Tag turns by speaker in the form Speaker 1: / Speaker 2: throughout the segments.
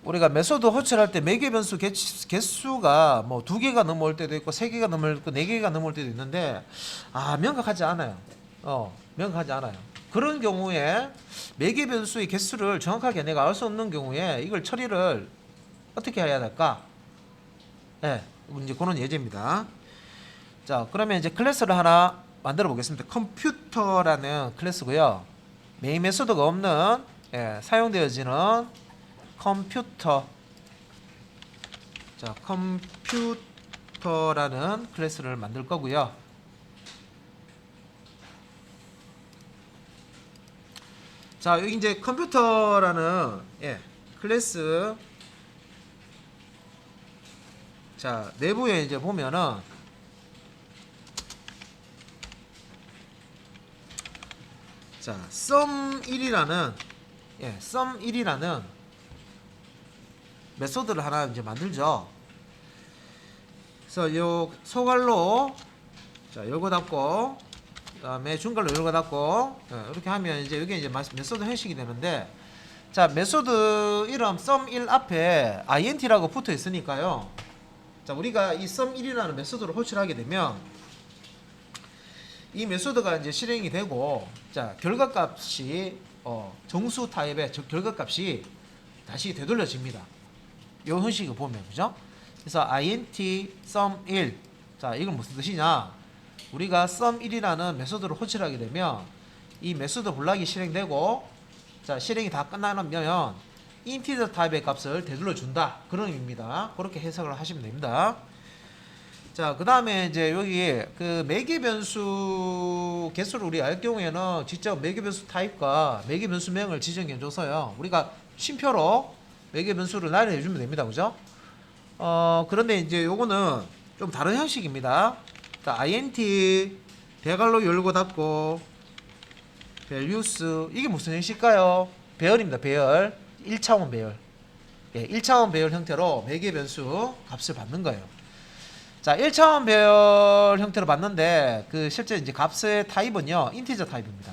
Speaker 1: 우리가 메소드 호출할 때 매개 변수 개수가 뭐 2개가 넘어올 때도 있고 3개가 넘어올 때도 있고 4개가 넘어올 때도 있는데 명확하지 않아요. 명확하지 않아요. 그런 경우에 매개 변수의 개수를 정확하게 내가 알 수 없는 경우에 이걸 처리를 어떻게 해야 될까? 네, 이제 그런 예제입니다. 자, 그러면 이제 클래스를 하나 만들어 보겠습니다. 컴퓨터라는 클래스고요. 메인 메소드가 없는 사용되어지는 컴퓨터. 자, 컴퓨터라는 클래스를 만들 거고요. 자, 여기 이제 컴퓨터라는 클래스. 자, 내부에 이제 보면은 자, sum1이라는 sum1이라는 메소드를 하나 이제 만들죠. 그래서 요 소갈로 자, 요거 닫고 그다음에 중괄로 요거 닫고 이렇게 하면 이제 여기 이제 메소드 형식이 되는데, 자, 메소드 이름 sum1 앞에 int라고 붙어 있으니까요. 자, 우리가 이 sum1이라는 메소드를 호출하게 되면 이 메소드가 이제 실행이 되고, 자, 결과값이 정수 타입의 결과값이 다시 되돌려집니다. 요 형식을 보면, 그죠? 그래서 int sum1. 자, 이건 무슨 뜻이냐? 우리가 sum1이라는 메소드를 호출하게 되면 이 메소드 블락이 실행되고, 자, 실행이 다 끝나면 인티저 타입의 값을 되돌려 준다, 그런 의미입니다. 그렇게 해석을 하시면 됩니다. 자, 그 다음에 이제 여기 그 매개 변수 개수를 우리 알 경우에는 직접 매개 변수 타입과 매개 변수명을 지정해 줘서요, 우리가 쉼표로 매개 변수를 나열해 주면 됩니다. 그죠? 그런데 이제 요거는 좀 다른 형식입니다. 자, int 대괄호 열고 닫고 values, 이게 무슨 형식일까요? 배열입니다. 배열. 1차원 배열. 1차원 배열 형태로 매개 변수 값을 받는 거예요. 자, 1차원 배열 형태로 받는데 그 실제 이제 값의 타입은요, 인티저 타입입니다.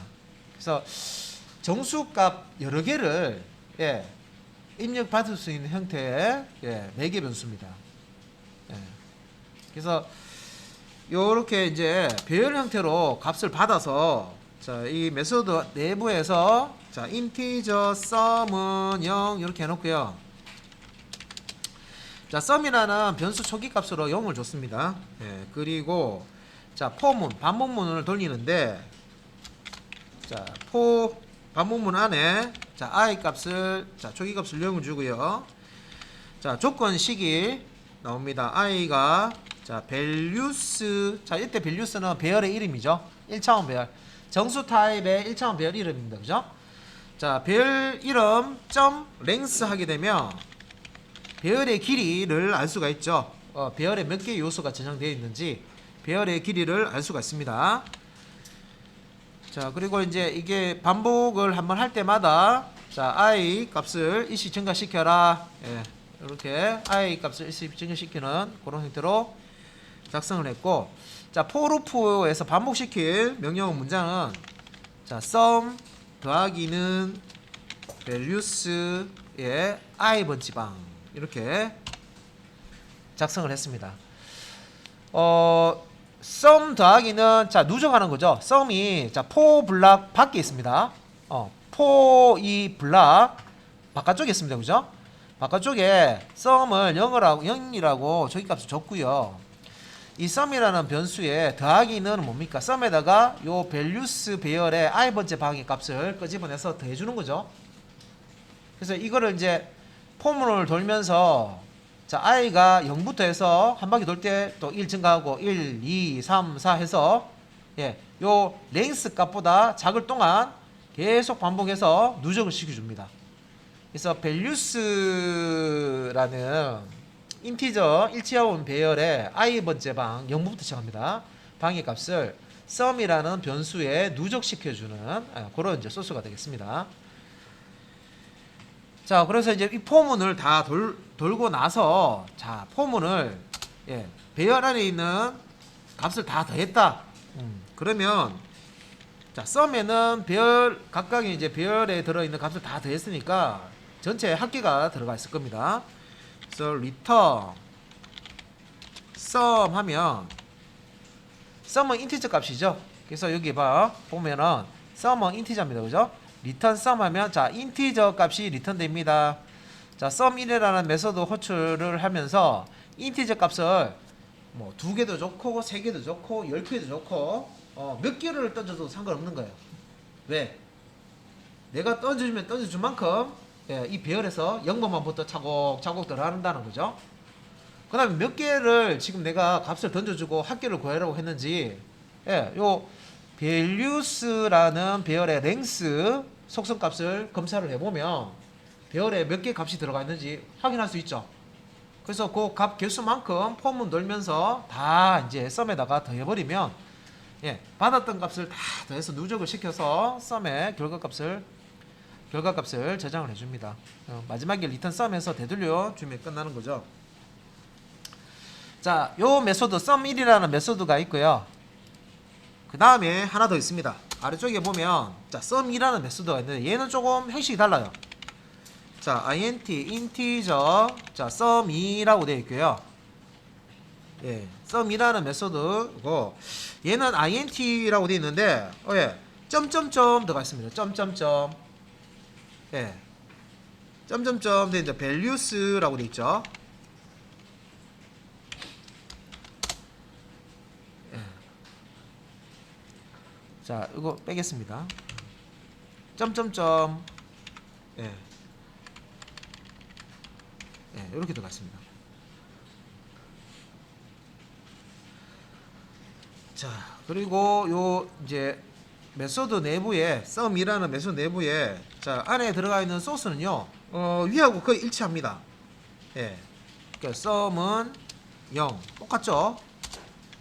Speaker 1: 그래서 정수값 여러 개를 입력받을 수 있는 형태의 매개 변수입니다. 그래서 요렇게 이제 배열 형태로 값을 받아서, 자, 이 메소드 내부에서 자, 인티저 sum은 0 이렇게 해놓고요. 자, sum이라는 변수 초기 값으로 0을 줬습니다. 그리고 자, 포문 반복문을 돌리는데, 자, 반복문 안에 자, i 값을 자, 초기 값을 0을 주고요. 자, 조건식이 나옵니다. i가 자, values. 자, 이때 values는 배열의 이름이죠. 1차원 배열. 정수 타입의 1차원 배열 이름입니다. 그죠? 자, 배열 이름 점 length 하게 되면 배열의 길이를 알 수가 있죠. 배열에 몇 개의 요소가 저장되어 있는지 배열의 길이를 알 수가 있습니다. 자, 그리고 이제 이게 반복을 한번 할 때마다 자, i 값을 일시 증가시켜라. 이렇게 i 값을 일시 증가시키는 그런 형태로 작성을 했고, 자, for loop에서 반복시킬 명령 문장은 자, sum 더하기는 values의 i번 지방, 이렇게 작성을 했습니다. sum 더하기는 자, 누적하는 거죠. sum이 자, for 블락 밖에 있습니다. for 이 블락 바깥쪽에 있습니다. 그죠? 바깥쪽에 sum을 0이라고 저기 값을 줬고요. 이 sum이라는 변수에 더하기는 뭡니까? sum에다가 요 values 배열의 i번째 방의 값을 끄집어내서 더해주는 거죠. 그래서 이거를 이제 포문을 돌면서 자, i가 0부터 해서 한 바퀴 돌 때 또 1 증가하고 1, 2, 3, 4 해서 요 length 값보다 작을 동안 계속 반복해서 누적을 시켜줍니다. 그래서 values라는 인티저 1차원 배열의 i번째 방 0부터 시작합니다. 방의 값을 sum이라는 변수에 누적시켜주는 그런 이제 소스가 되겠습니다. 자, 그래서 이제 이 포문을 다 돌고 나서, 자, 포문을 배열 안에 있는 값을 다 더했다. 그러면 자, sum에는 배열 각각의 이제 배열에 들어 있는 값을 다 더했으니까 전체 합계가 들어가 있을 겁니다. 그래서 return sum 하면 sum은 인티저 값이죠. 그래서 여기 보면은 sum은 인티저입니다. 그죠? return sum 하면 자 인티저 값이 리턴 됩니다. 자 sum1이라는 메소드 호출을 하면서 인티저 값을 뭐 2개도 좋고 3개도 좋고 10개도 좋고 몇 개를 던져도 상관없는 거예요. 왜? 내가 던져주면 던져준 만큼 이 배열에서 0번만부터 차곡차곡 들어간다는 거죠. 그 다음에 몇 개를 지금 내가 값을 던져주고 합계를 구하라고 했는지 요 values라는 배열의 length 속성값을 검사를 해보면 배열에 몇 개 값이 들어가 있는지 확인할 수 있죠. 그래서 그 값 개수만큼 폼은 돌면서 다 이제 썸에다가 더해버리면 받았던 값을 다 더해서 누적을 시켜서 썸의 결과값을 저장을 해줍니다. 마지막에 리턴 썸에서 되돌려 주면 끝나는 거죠. 자, 요 메소드 sum1이라는 메소드가 있고요. 그 다음에 하나 더 있습니다. 아래쪽에 보면 자 sum2라는 메소드가 있는데 얘는 조금 형식이 달라요. 자 int integer 자 sum2라고 되어 있고요. sum2라는 메소드고 얘는 int라고 되어 있는데 점점점 들어가 있습니다. 점점점 점점점 돼 이제 values라고 되어 있죠. 자 이거 빼겠습니다. 점점점 이렇게 들어갔습니다. 자 그리고 요 이제 메소드 내부에 sum이라는 메소드 내부에 자 안에 들어가 있는 소스는요 위하고 거의 일치합니다. 그러니까 sum은 0 똑같죠.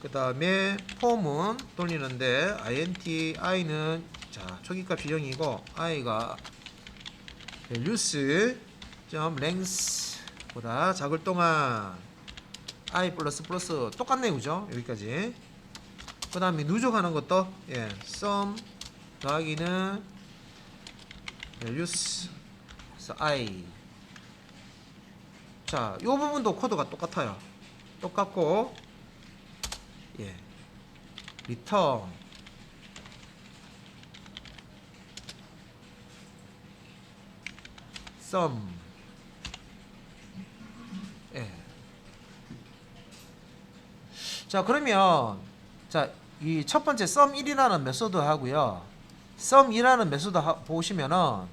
Speaker 1: 그 다음에 폼은 돌리는데 int i는 자 초기값이 0이고 i가 values length 보다 작을 동안 i 플러스 똑같네요. 그죠? 여기까지. 그 다음에 누적하는 것도 sum 더하기는 values i 자 요 부분도 코드가 똑같아요. 똑같고 return sum 자 그러면 자 이 첫 번째 sum1이라는 메소드 하고요 sum2라는 메소드 보시면은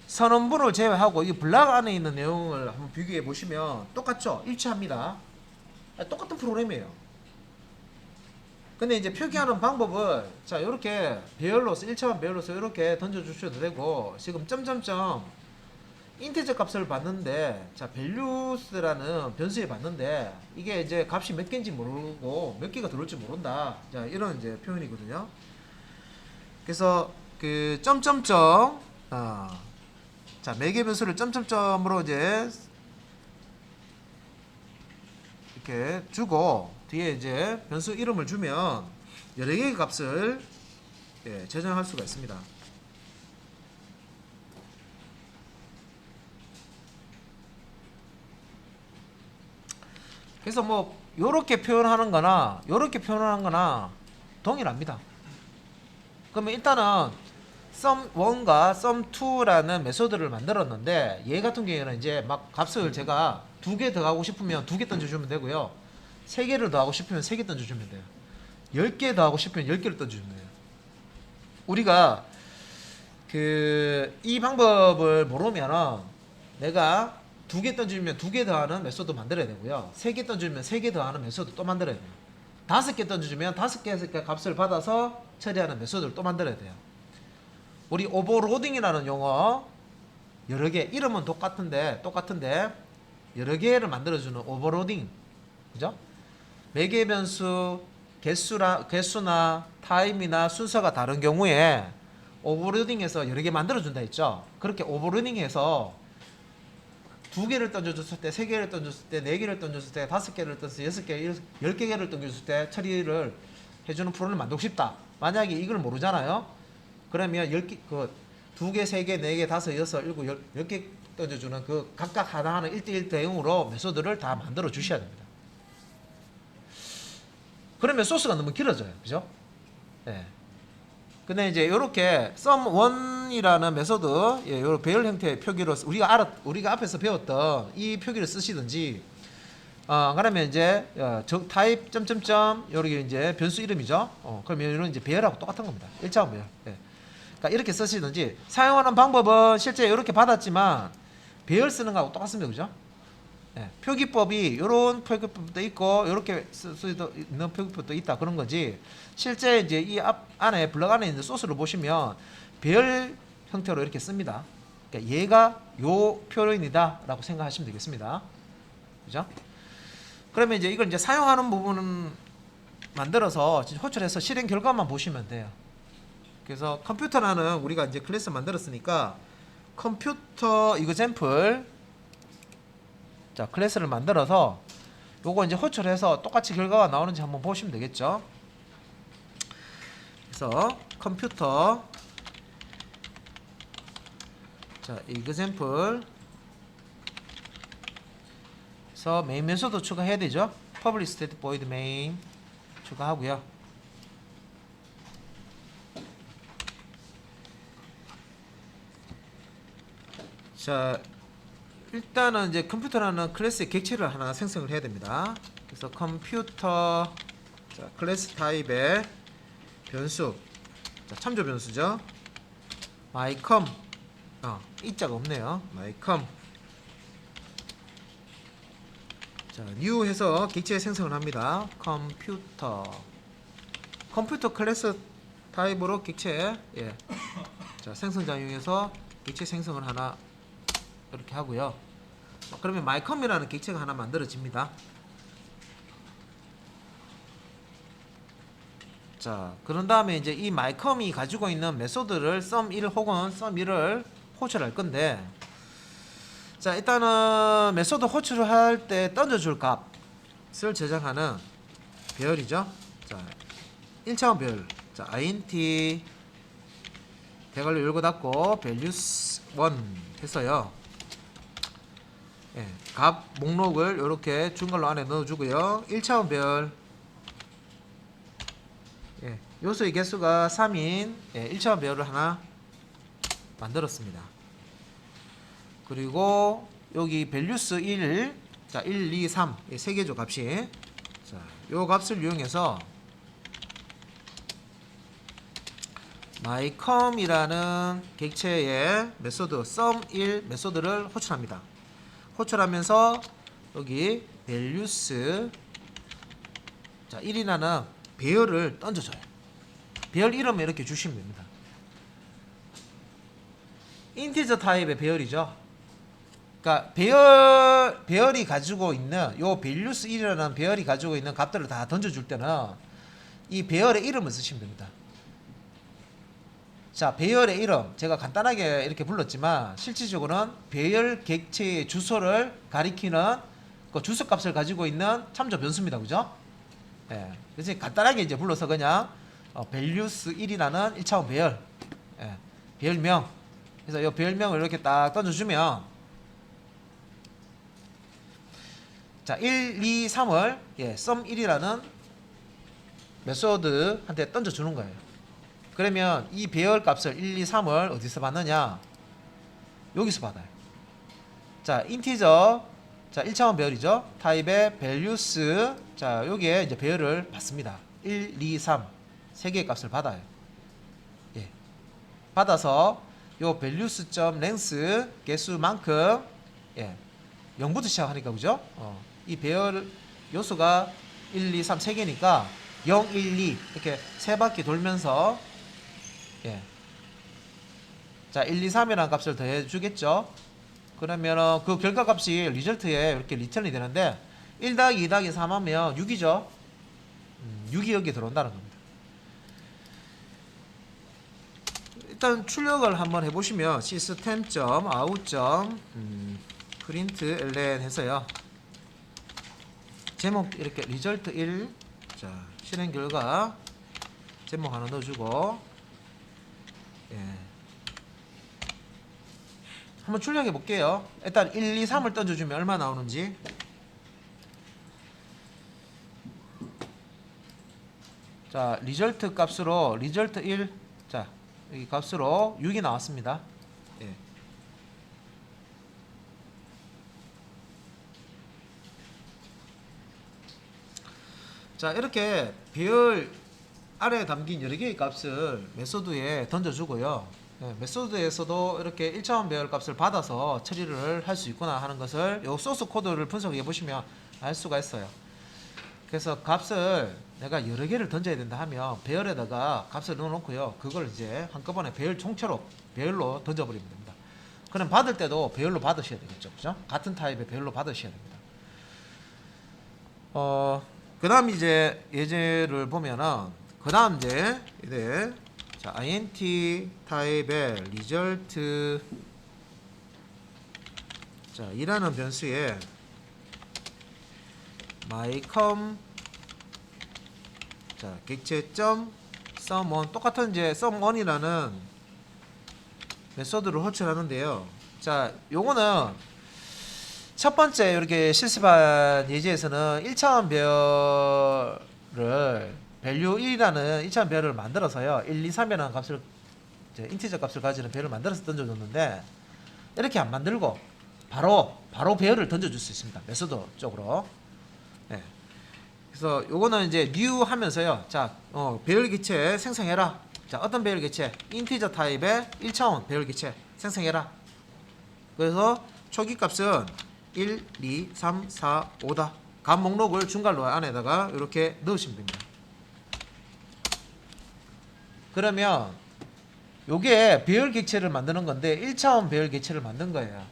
Speaker 1: 선언부를 제외하고 이 블락 안에 있는 내용을 한번 비교해 보시면 똑같죠? 일치합니다. 똑같은 프로그램이에요. 근데 이제 표기하는 방법을 자 이렇게 배열로서 일차원 배열로서 이렇게 던져 주셔도 되고 지금 점점점 인티저 값을 받는데 자 values라는 변수에 받는데 이게 이제 값이 몇 개인지 모르고 몇 개가 들어올지 모른다. 자 이런 이제 표현이거든요. 그래서 그 점점점 자 매개 변수를 점점점으로 이제 이렇게 주고 뒤에 이제 변수 이름을 주면 여러 개의 값을 저장할 수가 있습니다. 그래서 뭐 요렇게 표현하는 거나 요렇게 표현하는 거나 동일합니다. 그러면 일단은 sum1과 sum2라는 메소드를 만들었는데 얘 같은 경우에는 이제 막 값을 제가 2개 더하고 싶으면 2개 던져주면 되고요 3개를 더하고 싶으면 3개 던져주면 돼요 10개 더하고 싶으면 10개를 던져주면 돼요. 우리가 이 방법을 모르면은 내가 2개 던지면 2개 더하는 메소드 만들어야 되고요 3개 던지면 3개 더하는 메소드 또 만들어야 돼요 5개 던져주면 5개 값을 받아서 처리하는 메소드를 또 만들어야 돼요. 우리 오버로딩이라는 용어 여러 개 이름은 똑같은데 여러 개를 만들어주는 오버로딩 그죠? 매개 변수 개수나 타임이나 순서가 다른 경우에 오버로딩해서 여러 개 만들어준다 했죠. 그렇게 오버로딩해서 2개를 던져줬을 때 3개를 던졌을 때 4개를 던졌을 때 5개를 던졌을 때 6개 10개를 던졌을 때 처리를 해주는 프로그램을 만들고 싶다. 만약에 이걸 모르잖아요. 그러면 2개, 3개, 4개, 5, 6, 7, 10개 던져주는 그 각각 하나하나 1대1 대응으로 메소드를 다 만들어 주셔야 됩니다. 그러면 소스가 너무 길어져요. 그죠? 예. 근데 이제 이렇게 sum1이라는 메소드, 예, 요 배열 형태의 표기로 우리가 앞에서 배웠던 이 표기를 쓰시든지, 그러면 이제 타입 점점점 요렇게 이제 변수 이름이죠. 그러면 이런 이제 배열하고 똑같은 겁니다. 1차원 배열. 예. 그러니까 이렇게 쓰시든지, 사용하는 방법은 실제 이렇게 받았지만 배열 쓰는 거하고 똑같습니다. 그죠? 예. 표기법이 이런 표기법도 있고 이렇게 쓸 수도 있는 표기법도 있다 그런 거지. 실제 이제 이 안에 블럭 안에 있는 소스를 보시면 배열 형태로 이렇게 씁니다. 그러니까 얘가 요 표현이다라고 생각하시면 되겠습니다. 그죠? 그러면 이제 이걸 이제 사용하는 부분은 만들어서 호출해서 실행 결과만 보시면 돼요. 그래서 컴퓨터라는 우리가 이제 클래스 만들었으니까 컴퓨터 이그젬플, 자 클래스를 만들어서 요거 이제 호출해서 똑같이 결과가 나오는지 한번 보시면 되겠죠. 그래서 컴퓨터, 자 이그젬플, 그래서 메인 메소드 추가해야 되죠. public state void main 추가하고요. 자 일단은 이제 컴퓨터라는 클래스의 객체를 하나 생성을 해야 됩니다. 그래서 컴퓨터, 자 클래스 타입의 변수, 자 참조 변수죠. mycom, 이자가 없네요. mycom, 자 new 해서 객체 생성을 합니다. 컴퓨터 클래스 타입으로 객체, 예, 자 생성자 이용해서 객체 생성을 하나 이렇게 하고요. 그러면 mycom이라는 객체가 하나 만들어집니다. 자 그런 다음에 이제 이 mycom이 가지고 있는 메소드를 sum1 혹은 sum2를 호출할 건데, 자 일단은 메소드 호출을 할 때 던져줄 값을 저장하는 배열이죠. 자 1차원 배열, 자 int 대괄호 열고 닫고 values 1 해서요. 예, 값 목록을 이렇게 중괄호 안에 넣어주고요. 1차원 배열, 예, 요소의 개수가 3인 1차원 배열을 하나 만들었습니다. 그리고 여기 values 1, 자 1, 2, 3 세 개죠 값이. 자, 요 값을 이용해서 mycom이라는 객체의 메소드 sum1 메소드를 호출합니다. 호출하면서 여기 values, 자 1이라는 배열을 던져줘요. 배열 이름을 이렇게 주시면 됩니다. 인티저 타입의 배열이죠. 그러니까 배열이 가지고 있는 요 values 1이라는 배열이 가지고 있는 값들을 다 던져줄 때는 이 배열의 이름을 쓰시면 됩니다. 자 배열의 이름 제가 간단하게 이렇게 불렀지만 실질적으로는 배열 객체의 주소를 가리키는 그 주소값을 가지고 있는 참조 변수입니다. 그죠? 예. 그래서 간단하게 이제 불러서 그냥 values 1이라는 1차원 배열, 예, 배열명. 그래서 이 배열명을 이렇게 딱 던져주면, 자 1, 2, 3을 sum1이라는 메소드한테 던져주는 거예요. 그러면 이 배열 값을 1, 2, 3을 어디서 받느냐? 여기서 받아요. 자 인티저, 자 1차원 배열이죠. 타입의 values, 자 여기에 이제 배열을 받습니다. 1, 2, 3 세 개의 값을 받아요. 예. 받아서 요 values.length 개수만큼, 예, 0부터 시작하니까 그죠? 이 배열 요소가 1, 2, 3 세 개니까 0, 1, 2 이렇게 세 바퀴 돌면서, 예, 자 1, 2, 3이라는 값을 더해 주겠죠. 그러면 그 결과값이 리절트에 이렇게 리턴이 되는데 1 더하기 2 더하기 3 하면 6이죠. 6이 여기 들어온다는 겁니다. 일단 출력을 한번 해보시면 system.out.println 해서요. 제목 이렇게 result 1, 자 실행 결과 제목 하나 넣어주고, 예, 한번 출력해 볼게요. 일단 1, 2, 3을 던져주면 얼마 나오는지. 자, 리절트 값으로 리절트 1, 자, 이 값으로 6이 나왔습니다. 예. 자, 이렇게 배열 아래에 담긴 여러 개의 값을 메소드에 던져주고요. 예, 메소드에서도 이렇게 1차원 배열 값을 받아서 처리를 할 수 있구나 하는 것을 요 소스 코드를 분석해 보시면 알 수가 있어요. 그래서 값을 내가 여러 개를 던져야 된다 하면 배열에다가 값을 넣어놓고요. 그걸 이제 한꺼번에 배열 총체로 배열로 던져버리면 됩니다. 그럼 받을 때도 배열로 받으셔야 되겠죠. 그죠? 같은 타입의 배열로 받으셔야 됩니다. 그 다음 이제 예제를 보면은, 그 다음 이제, 자, int 타입의 result, 자, 이라는 변수에 mycom, 자, 객체점 sum1, 똑같은 이제 sum1이라는 메소드를 호출하는데요. 자, 요거는 첫 번째 이렇게 실습한 예제에서는 1차원 배열을 value 1이라는 1차원 배열을 만들어서요. 1, 2, 3이라는 값을 이제 인티저 값을 가지는 배열을 만들어서 던져줬는데, 이렇게 안 만들고 바로 배열을 던져줄 수 있습니다. 메소드 쪽으로. 네. 그래서 요거는 이제 new 하면서요. 자, 배열 객체 생성해라. 자, 어떤 배열 객체? 인티저 타입의 1차원 배열 객체 생성해라. 그래서 초기 값은 1, 2, 3, 4, 5다. 값 목록을 중괄로 안에다가 이렇게 넣으시면 됩니다. 그러면 요게 배열 객체를 만드는 건데 1차원 배열 객체를 만든 거예요.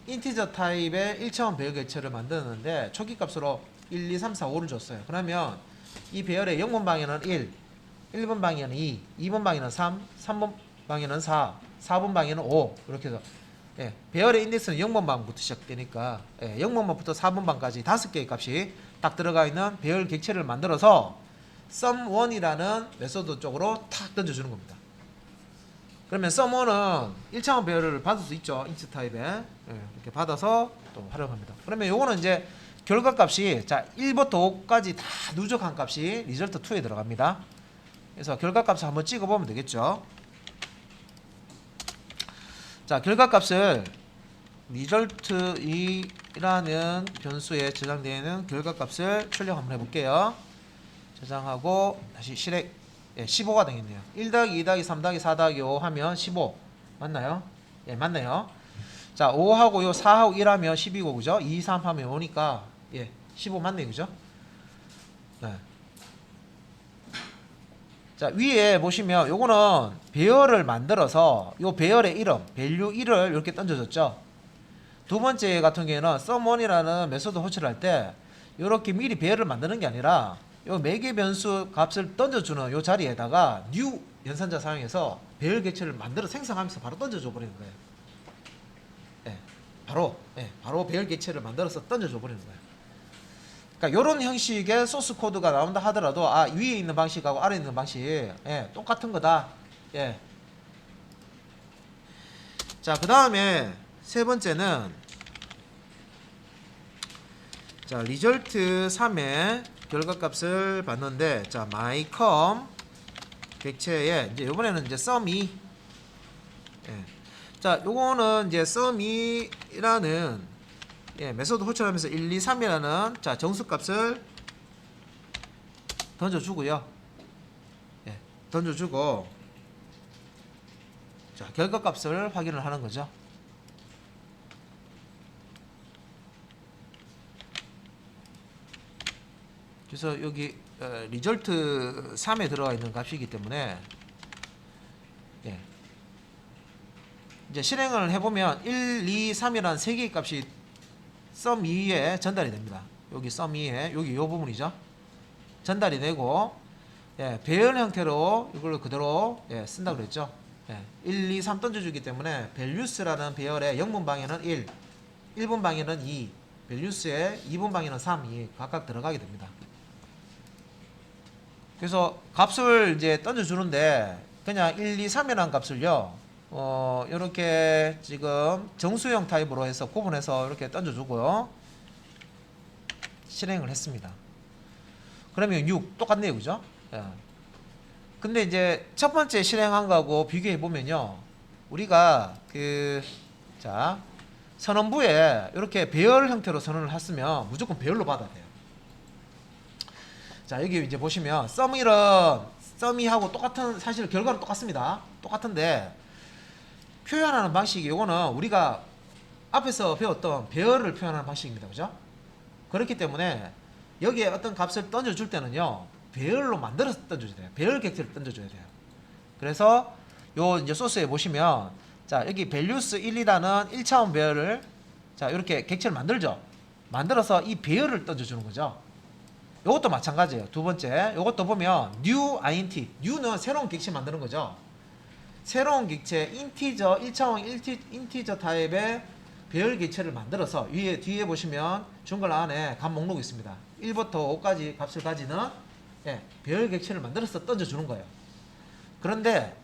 Speaker 1: 인티저 타입의 1차원 배열 객체를 만드는데 초기 값으로 1, 2, 3, 4, 5를 줬어요. 그러면 이 배열의 0번 방에는 1, 1번 방에는 2, 2번 방에는 3, 3번 방에는 4, 4번 방에는 5 이렇게 해서, 예, 배열의 인덱스는 0번 방부터 시작되니까, 예, 0번부터 4번 방까지 5개의 값이 딱 들어가 있는 배열 객체를 만들어서 sum1이라는 메소드 쪽으로 탁 던져주는 겁니다. 그러면 sum1은 1차원 배열을 받을 수 있죠. 인트 타입에. 예, 이렇게 받아서 또 활용합니다. 그러면 요거는 이제 결과값이, 자, 1부터 5까지 다 누적한 값이 result 2에 들어갑니다. 그래서 결과값을 한번 찍어보면 되겠죠. 자, 결과값을 result 2라는 변수에 저장되어 있는 결과값을 출력 한번 해볼게요. 저장하고 다시 실행, 예, 15가 되겠네요. 1 더하기 2 더하기 3 더하기 4 더하기 5 하면 15 맞나요? 예, 맞네요. 자, 5하고 요 4하고 1 하면 12고, 그죠? 2, 3 하면 5니까, 예, 15 맞네, 그죠? 네. 자, 위에 보시면 요거는 배열을 만들어서 요 배열의 이름 value 1을 이렇게 던져줬죠. 두 번째 같은 경우에는 sum1이라는 메소드 호출을 할 때 요렇게 미리 배열을 만드는 게 아니라 요 매개 변수 값을 던져주는 요 자리에다가 new 연산자 사용해서 배열 객체를 만들어 생성하면서 바로 던져줘 버리는 거예요. 예, 바로 배열 객체를 만들어서 던져줘 버리는 거예요. 그러니까 이런 형식의 소스 코드가 나온다 하더라도, 위에 있는 방식하고 아래에 있는 방식, 예, 똑같은 거다. 예. 자, 그 다음에 세 번째는, 자, result 3의 결과값을 봤는데, 자, mycom 객체에 이제 이번에는 이제 sum2, 예. 자, 요거는 이제 sum2라는, 예, 메소드 호출하면서 1, 2, 3이라는 자, 정수값을 던져주고요. 예, 던져주고, 자, 결과값을 확인을 하는 거죠. 그래서 여기 result 3에 들어가 있는 값이기 때문에, 예, 이제 실행을 해보면 1, 2, 3이라는 3개의 값이 sum2에 전달이 됩니다. 여기 sum2에 여기 요 부분이죠. 전달이 되고, 예, 배열 형태로 이걸 그대로, 예, 쓴다고 그랬죠. 예, 1, 2, 3 던져주기 때문에 values라는 배열의 0번 방에는 1, 1번 방에는 2, values의 2번 방에는 3, 2 각각 들어가게 됩니다. 그래서 값을 이제 던져주는데 그냥 1, 2, 3이라는 값을요, 이렇게 지금 정수형 타입으로 해서 구분해서 이렇게 던져주고요. 실행을 했습니다. 그러면 6 똑같네요, 그죠? 예. 근데 이제 첫 번째 실행한 거하고 비교해 보면요, 우리가 자 선언부에 이렇게 배열 형태로 선언을 했으면 무조건 배열로 받아야 돼요. 자, 여기 이제 보시면 썸이하고 똑같은, 사실 결과는 똑같습니다. 똑같은데 표현하는 방식이, 요거는 우리가 앞에서 배웠던 배열을 표현하는 방식입니다, 그죠? 그렇기 때문에 여기에 어떤 값을 던져줄 때는요, 배열로 만들어서 던져줘야 돼요. 배열 객체를 던져줘야 돼요. 그래서 요 이제 소스에 보시면, 자, 여기 values 1이라는 1차원 배열을, 자, 이렇게 객체를 만들죠. 만들어서 이 배열을 던져주는 거죠. 요것도 마찬가지예요. 두 번째, 요것도 보면 new int, new는 새로운 객체 만드는 거죠. 새로운 객체 인티저 1차원 인티저 타입의 배열 객체를 만들어서 뒤에 보시면 중괄 안에 값 목록이 있습니다. 1부터 5까지 값을 가지는, 예, 배열 객체를 만들어서 던져주는 거예요. 그런데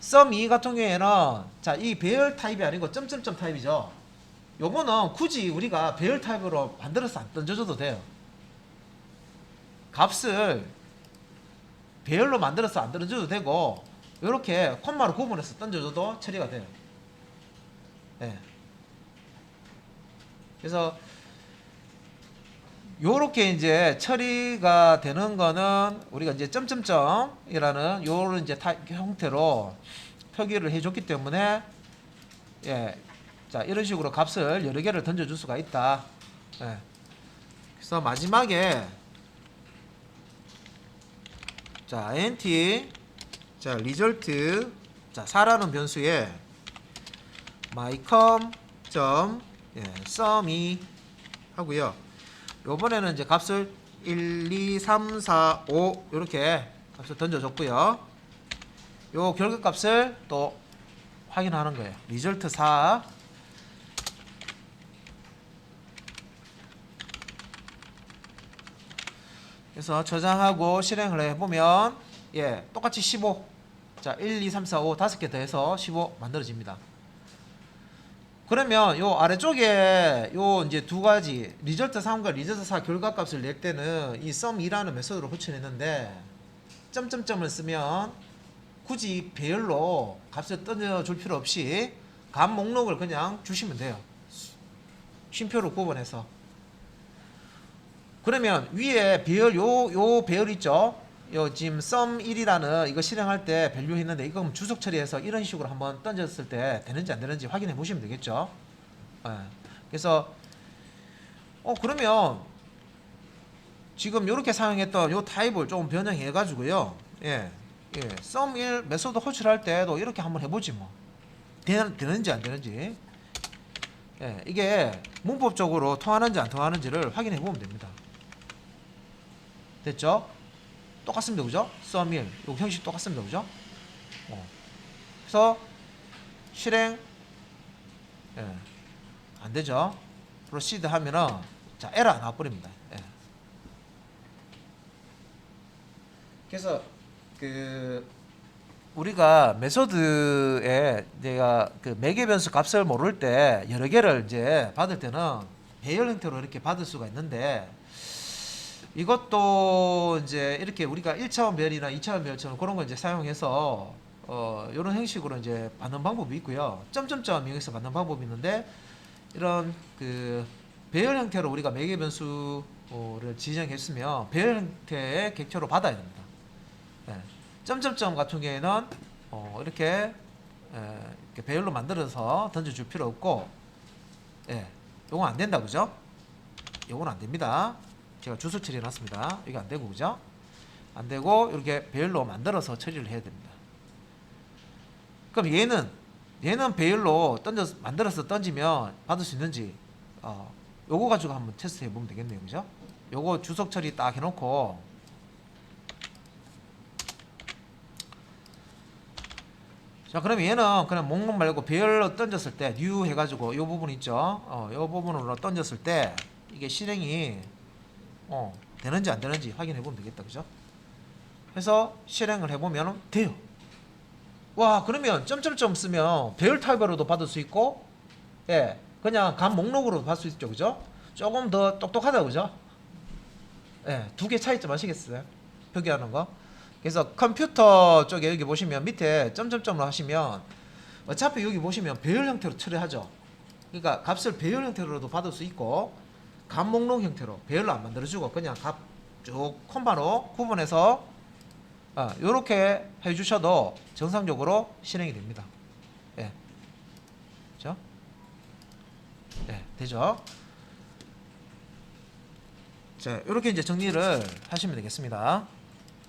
Speaker 1: sum2 같은 경우에는, 자, 이 배열 타입이 아니고 점점점 타입이죠. 요거는 굳이 우리가 배열 타입으로 만들어서 안 던져줘도 돼요. 값을 배열로 만들어서 안 던져줘도 되고, 이렇게 콤마로 구분해서 던져줘도 처리가 돼요. 예. 그래서 요렇게 이제 처리가 되는 거는 우리가 이제 점점점이라는 요런 이제 형태로 표기를 해줬기 때문에, 예, 자, 이런 식으로 값을 여러 개를 던져줄 수가 있다. 예. 그래서 마지막에, 자, int, 자, result, 자, 4라는 변수에 mycom sum이 하고요. 요번에는 이제 값을 1, 2, 3, 4, 5 이렇게 값을 던져줬고요. 요 결과값을 또 확인하는 거예요. result 4. 그래서 저장하고 실행을 해보면, 예, 똑같이 15. 자, 1, 2, 3, 4, 5 5개 더해서 15 만들어집니다. 그러면 요 아래쪽에 요 이제 두 가지 result 3과 result 4 결과값을 낼 때는 이 sum2라는 메소드로 붙여냈는데, 점점점을 쓰면 굳이 배열로 값을 던져줄 필요 없이 값 목록을 그냥 주시면 돼요. 쉼표로 구분해서. 그러면 위에 배열, 요 배열 있죠? 요 지금 sum1이라는 이거 실행할 때 밸류 했는데, 이거 그럼 주석 처리해서 이런 식으로 한번 던졌을 때 되는지 안 되는지 확인해 보시면 되겠죠. 예. 그래서 그러면 지금 이렇게 사용했던 요 타입을 조금 변형해 가지고요, 예, 예, sum1 메소드 호출할 때도 이렇게 한번 해보지 뭐. 되는지 안 되는지, 예, 이게 문법적으로 통하는지 안 통하는지를 확인해 보면 됩니다. 됐죠? 똑같습니다, 그죠? sum1 요 형식 똑같습니다, 그죠? 그래서 실행, 예, 안 되죠? proceed 하면은, 자, 에러 나와버립니다. 예. 그래서 우리가 메소드에 내가 매개 변수 값을 모를 때 여러 개를 이제 받을 때는 배열 형태로 이렇게 받을 수가 있는데, 이것도 이제 이렇게 우리가 1차원 배열이나 2차원 배열처럼 그런 거 이제 사용해서 이런 형식으로 이제 받는 방법이 있고요. 점점점 이용해서 받는 방법이 있는데, 이런 배열 형태로 우리가 매개 변수를 지정했으면 배열 형태의 객체로 받아야 됩니다. 예. 점점점 같은 경우에는 이렇게 배열로 만들어서 던져줄 필요 없고, 예, 요건 안 된다, 그죠? 요건 안 됩니다. 제가 주소 처리해 놨습니다. 이게 안 되고, 그죠? 안 되고, 이렇게 배열로 만들어서 처리를 해야 됩니다. 그럼 얘는 배열로 만들어서 던지면 받을 수 있는지, 요거 가지고 한번 테스트 해보면 되겠네요, 그죠? 요거 주석 처리 딱 해놓고, 자, 그러면 얘는 그냥 목록 말고 배열로 던졌을 때 new 해가지고 요 부분 있죠? 요 부분으로 던졌을 때 이게 실행이 되는지 안 되는지 확인해 보면 되겠다, 그죠? 해서 실행을 해보면 돼요. 와, 그러면 점점점 쓰면 배열 타입으로도 받을 수 있고, 예, 그냥 값 목록으로도 받을 수 있죠, 그죠? 조금 더 똑똑하다, 그죠? 예, 두 개 차이점 아시겠어요? 표기하는 거. 그래서 컴퓨터 쪽에 여기 보시면 밑에 점점점으로 하시면 어차피 여기 보시면 배열 형태로 처리하죠. 그러니까 값을 배열 형태로도 받을 수 있고 값 목록 형태로 배열로 안 만들어주고 그냥 값 쭉 콤마로 구분해서 요렇게 해주셔도 정상적으로 실행이 됩니다. 예, 그죠? 예, 되죠? 자, 요렇게 이제 정리를 하시면 되겠습니다.